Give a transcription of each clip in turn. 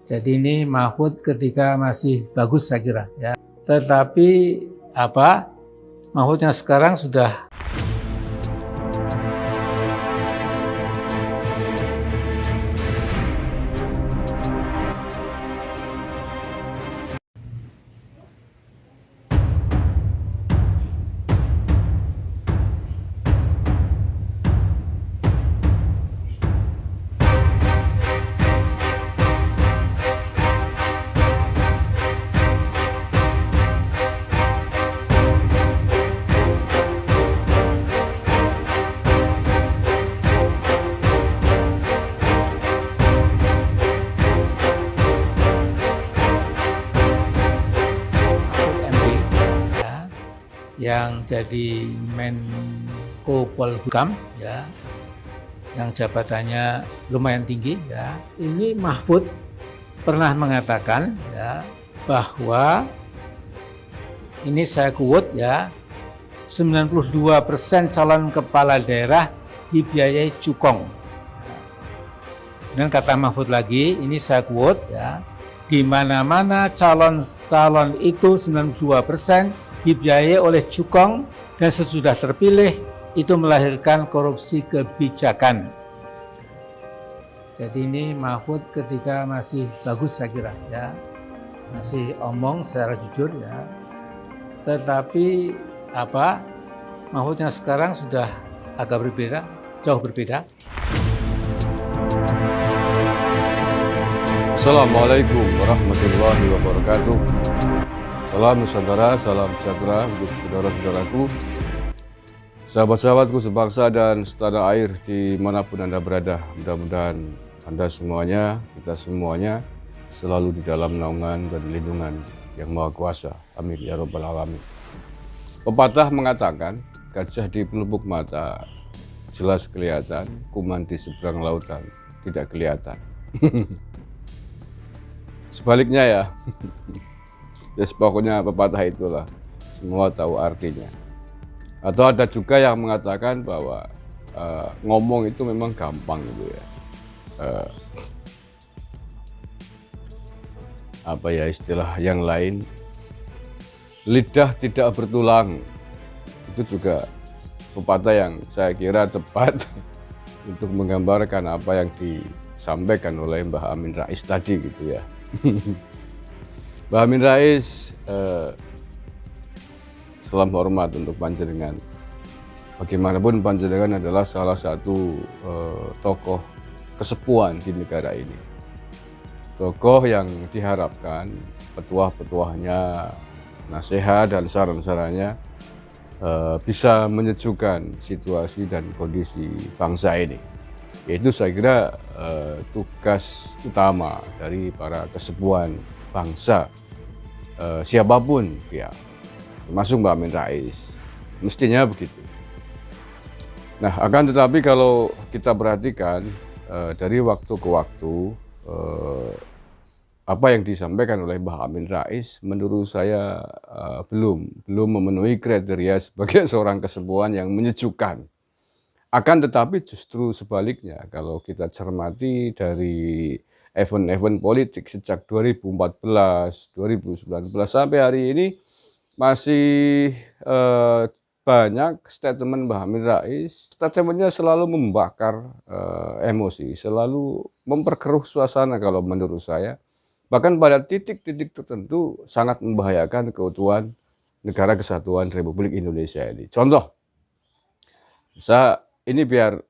Jadi ini Mahfud ketika masih bagus saya kira ya. Tetapi Mahfud yang sekarang sudah yang jadi Menko Polhukam ya, yang jabatannya lumayan tinggi ya. Ini Mahfud pernah mengatakan ya bahwa ini saya quote ya, 92% calon kepala daerah dibiayai cukong. Dan kata Mahfud lagi, ini saya quote ya, di mana-mana calon itu 92% dibiayai oleh cukong dan sesudah terpilih itu melahirkan korupsi kebijakan. Jadi ini Mahfud ketika masih bagus saya kira ya, masih omong secara jujur ya. Tetapi Mahfud yang sekarang sudah agak berbeda, jauh berbeda. Assalamualaikum warahmatullahi wabarakatuh. Salam Nusantara, salam sejahtera untuk saudara-saudaraku, sahabat-sahabatku sebangsa dan setanah air dimanapun Anda berada. Mudah-mudahan Anda semuanya, kita semuanya selalu di dalam naungan dan lindungan yang Maha Kuasa. Amin ya Rabbal Alamin. Pepatah mengatakan, gajah di pelupuk mata jelas kelihatan, kuman di seberang lautan tidak kelihatan. Sebaliknya ya. Ya pokoknya pepatah itulah, semua tahu artinya. Atau ada juga yang mengatakan bahwa ngomong itu memang gampang gitu ya. Istilah yang lain, lidah tidak bertulang. Itu juga pepatah yang saya kira tepat untuk menggambarkan apa yang disampaikan oleh Mbah Amin Rais tadi gitu ya. Mbah Amin Rais, salam hormat untuk panjenengan. Bagaimanapun panjenengan adalah salah satu tokoh kesepuhan di negara ini. Tokoh yang diharapkan petuah-petuahnya, nasihat dan saran-sarannya bisa menyejukkan situasi dan kondisi bangsa ini. Itu saya kira tugas utama dari para kesepuhan bangsa, siapapun ya, termasuk Mbah Amin Rais, mestinya begitu. Nah, akan tetapi kalau kita perhatikan dari waktu ke waktu, apa yang disampaikan oleh Mbah Amin Rais menurut saya belum memenuhi kriteria sebagai seorang kesepuhan yang menyejukkan. Akan tetapi justru sebaliknya, kalau kita cermati dari event-event politik sejak 2014, 2019 sampai hari ini masih banyak statement Mbah Amin Rais. Statementnya selalu membakar emosi, selalu memperkeruh suasana kalau menurut saya. Bahkan pada titik-titik tertentu sangat membahayakan keutuhan negara kesatuan Republik Indonesia ini. Contoh, ini biar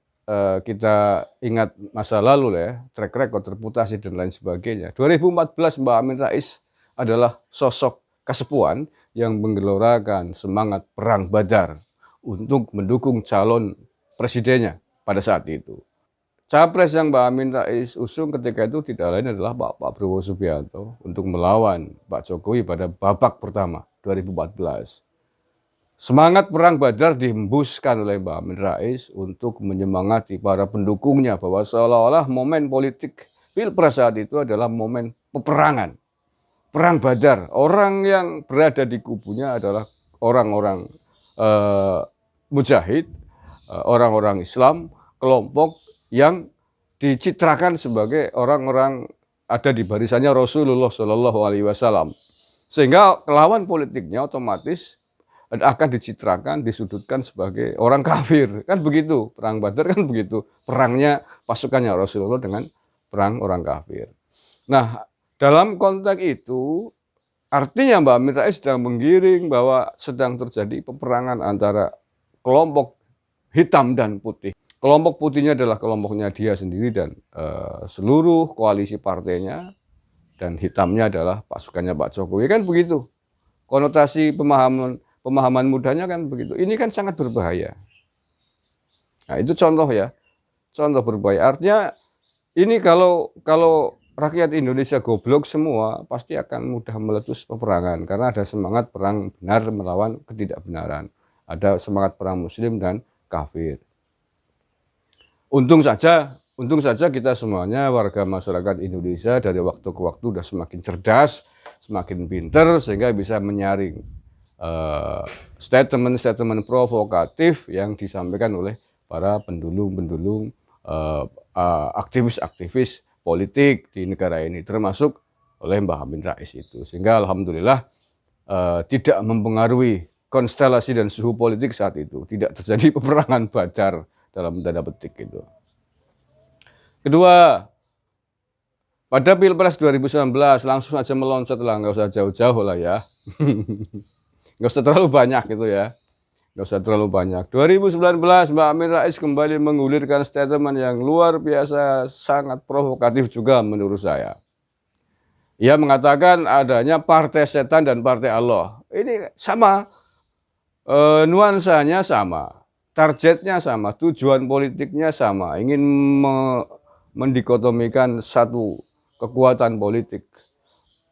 kita ingat masa lalu ya, track record, reputasi dan lain sebagainya. 2014 Mbah Amin Rais adalah sosok kesepuhan yang menggelorakan semangat perang Badar untuk mendukung calon presidennya pada saat itu. Capres yang Mbah Amin Rais usung ketika itu tidak lain adalah Pak Prabowo Subianto untuk melawan Pak Jokowi pada babak pertama 2014. Semangat perang Badar dihembuskan oleh Mbah Amin Rais untuk menyemangati para pendukungnya bahwa seolah-olah momen politik Pilpres saat itu adalah momen peperangan. Perang Badar, orang yang berada di kubunya adalah orang-orang mujahid, orang-orang Islam, kelompok yang dicitrakan sebagai orang-orang ada di barisannya Rasulullah Shallallahu Alaihi Wasallam, sehingga lawan politiknya otomatis akan dicitrakan, disudutkan sebagai orang kafir. Kan begitu, perang Badar kan begitu, perangnya pasukannya Rasulullah dengan perang orang kafir. Nah, dalam konteks itu, artinya Mbak Amin Rais sedang menggiring bahwa sedang terjadi peperangan antara kelompok hitam dan putih. Kelompok putihnya adalah kelompoknya dia sendiri dan seluruh koalisi partainya, dan hitamnya adalah pasukannya Pak Jokowi. Kan begitu, konotasi pemahaman mudanya kan begitu. Ini kan sangat berbahaya. Nah, itu contoh ya, contoh berbahaya. Artinya ini kalau rakyat Indonesia goblok semua, pasti akan mudah meletus peperangan karena ada semangat perang benar melawan ketidakbenaran. Ada semangat perang muslim dan kafir. Untung saja kita semuanya warga masyarakat Indonesia dari waktu ke waktu sudah semakin cerdas, semakin pinter, sehingga bisa menyaring statement-statement provokatif yang disampaikan oleh para pendulum-pendulum, aktivis-aktivis politik di negara ini, termasuk oleh Mbah Amin Rais itu. Sehingga alhamdulillah tidak mempengaruhi konstelasi dan suhu politik saat itu. Tidak terjadi peperangan Badar dalam tanda petik itu. Kedua, pada Pilpres 2019 langsung aja meloncat lah, nggak usah jauh-jauh lah ya. Nggak usah terlalu banyak gitu ya. Nggak usah terlalu banyak. 2019 Mbak Amin Rais kembali menggulirkan statement yang luar biasa, sangat provokatif juga menurut saya. Ia mengatakan adanya partai setan dan partai Allah. Ini sama, nuansanya sama, targetnya sama, tujuan politiknya sama, ingin mendikotomikan satu kekuatan politik.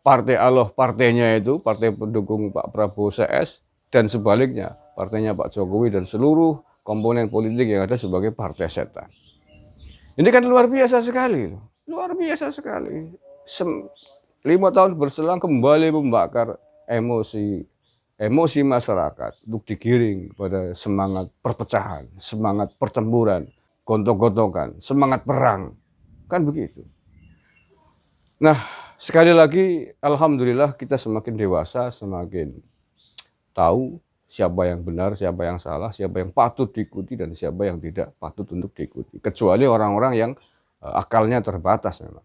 Partai Allah, partainya itu, partai pendukung Pak Prabowo CS, dan sebaliknya, partainya Pak Jokowi dan seluruh komponen politik yang ada sebagai partai setan. Ini kan luar biasa sekali, luar biasa sekali. 5 tahun berselang kembali membakar emosi masyarakat untuk digiring pada semangat perpecahan, semangat pertempuran, gontok-gontokan, semangat perang. Kan begitu. Nah, sekali lagi, alhamdulillah kita semakin dewasa, semakin tahu siapa yang benar, siapa yang salah, siapa yang patut diikuti, dan siapa yang tidak patut untuk diikuti. Kecuali orang-orang yang akalnya terbatas memang.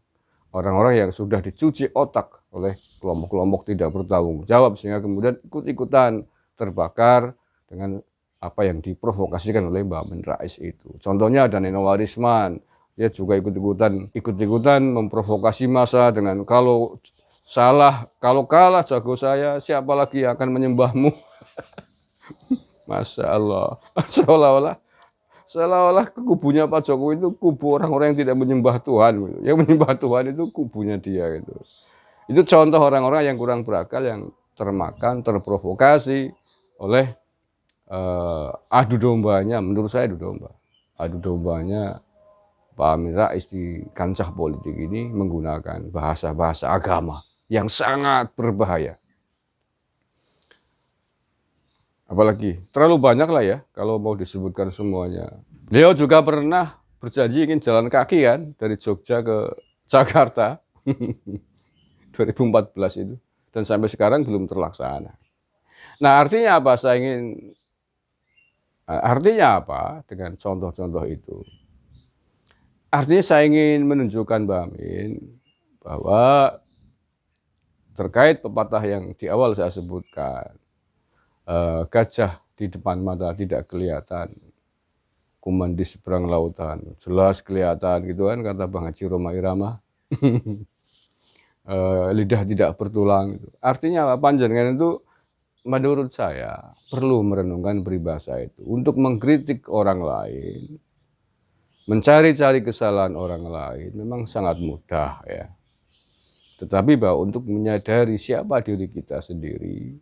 Orang-orang yang sudah dicuci otak oleh kelompok-kelompok tidak bertanggung jawab, sehingga kemudian ikut-ikutan terbakar dengan apa yang diprovokasikan oleh Mbak Amin Rais itu. Contohnya ada Neno Warisman. Dia juga ikut-ikutan memprovokasi massa dengan kalau kalah jago saya, siapa lagi yang akan menyembahmu? Masya Allah, seolah-olah kubunya Pak Jokowi itu kubu orang-orang yang tidak menyembah Tuhan. Yang menyembah Tuhan itu kubunya dia gitu. Itu contoh orang-orang yang kurang berakal, yang termakan, terprovokasi oleh adu dombanya. Menurut saya adu dombanya Pak Amin Rais di kancah politik ini menggunakan bahasa-bahasa agama yang sangat berbahaya. Apalagi terlalu banyak lah ya kalau mau disebutkan semuanya. Beliau juga pernah berjanji ingin jalan kaki kan dari Jogja ke Jakarta 2014 itu, dan sampai sekarang belum terlaksana. Nah, artinya apa? Artinya apa dengan contoh-contoh itu? Artinya saya ingin menunjukkan Mbak Amin bahwa terkait pepatah yang di awal saya sebutkan, gajah di depan mata tidak kelihatan, kuman di seberang lautan jelas kelihatan, gitu kan kata Bang Haji Roma Irama. Lidah tidak bertulang. Gitu. Artinya apa? Panjenengan itu menurut saya perlu merenungkan peribahasa itu untuk mengkritik orang lain. Mencari-cari kesalahan orang lain memang sangat mudah ya. Tetapi bahwa untuk menyadari siapa diri kita sendiri,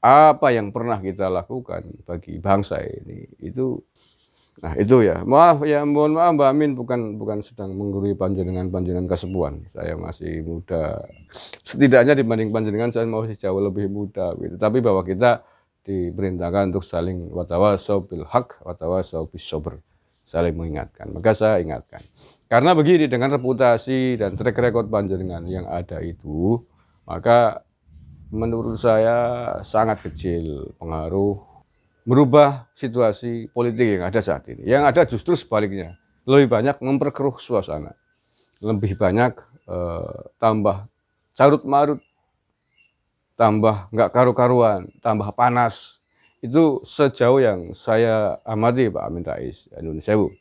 apa yang pernah kita lakukan bagi bangsa ini, itu ya. Mohon maaf Mbak Amin, bukan sedang menggurui panjenengan kesepuan. Saya masih muda. Setidaknya dibanding panjenengan saya masih jauh lebih muda gitu. Tapi bahwa kita diperintahkan untuk saling watawasau bil haq, watawasau bis sabr. Saling mengingatkan. Maka saya ingatkan, Karena begini, dengan reputasi dan track record panjenengan yang ada itu, maka menurut saya sangat kecil pengaruh merubah situasi politik yang ada saat ini. Yang ada justru sebaliknya, lebih banyak memperkeruh suasana, lebih banyak tambah carut marut, tambah nggak karu-karuan, tambah panas. Itu sejauh yang saya amati, Pak Amin Rais, Nyun Sewu.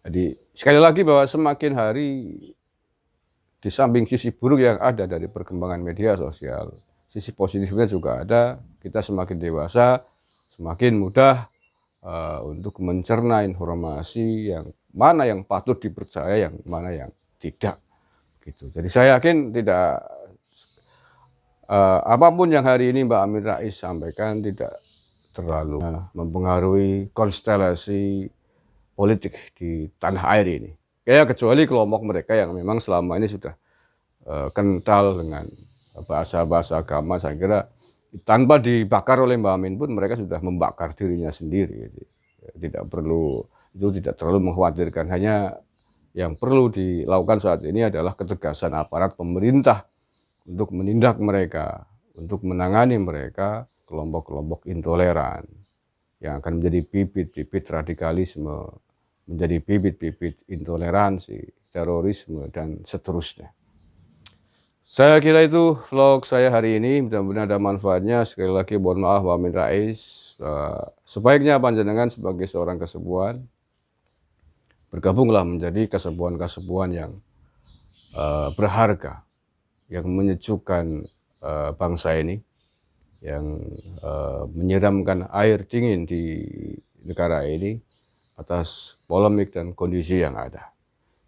Jadi sekali lagi bahwa semakin hari, di samping sisi buruk yang ada dari perkembangan media sosial, sisi positifnya juga ada. Kita semakin dewasa, semakin mudah untuk mencerna informasi yang mana yang patut dipercaya, yang mana yang tidak. Gitu. Jadi saya yakin tidak apapun yang hari ini Mbak Amin Rais sampaikan tidak terlalu mempengaruhi konstelasi politik di tanah air ini. Kecuali kelompok mereka yang memang selama ini sudah kental dengan bahasa-bahasa agama, saya kira tanpa dibakar oleh Mbak Amin pun mereka sudah membakar dirinya sendiri. Jadi, tidak perlu, itu tidak terlalu mengkhawatirkan. Hanya yang perlu dilakukan saat ini adalah ketegasan aparat pemerintah untuk menindak mereka, untuk menangani mereka, kelompok-kelompok intoleran yang akan menjadi bibit-bibit radikalisme, menjadi bibit-bibit intoleransi, terorisme, dan seterusnya. Saya kira itu vlog saya hari ini, mudah-mudahan ada manfaatnya. Sekali lagi mohon maaf Pak Amin Rais, sebaiknya panjenengan sebagai seorang kesepuan, bergabunglah menjadi kesepuan-kesepuan yang berharga, yang menyejukkan bangsa ini, yang menyiramkan air dingin di negara ini atas polemik dan kondisi yang ada.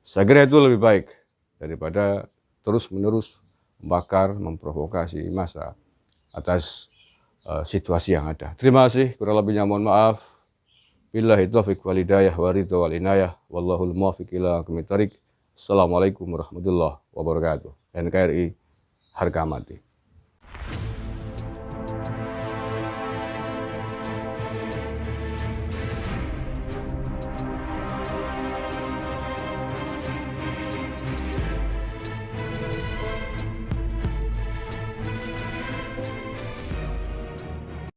Saya kira itu lebih baik daripada terus-menerus membakar, memprovokasi massa atas situasi yang ada. Terima kasih, kurang lebihnya mohon maaf. Billahi taufiq wal hidayah wa ridha wal inayah wallahul muwaffiq ila aqwamit thoriq. Assalamualaikum warahmatullahi wabarakatuh. NKRI harga mati.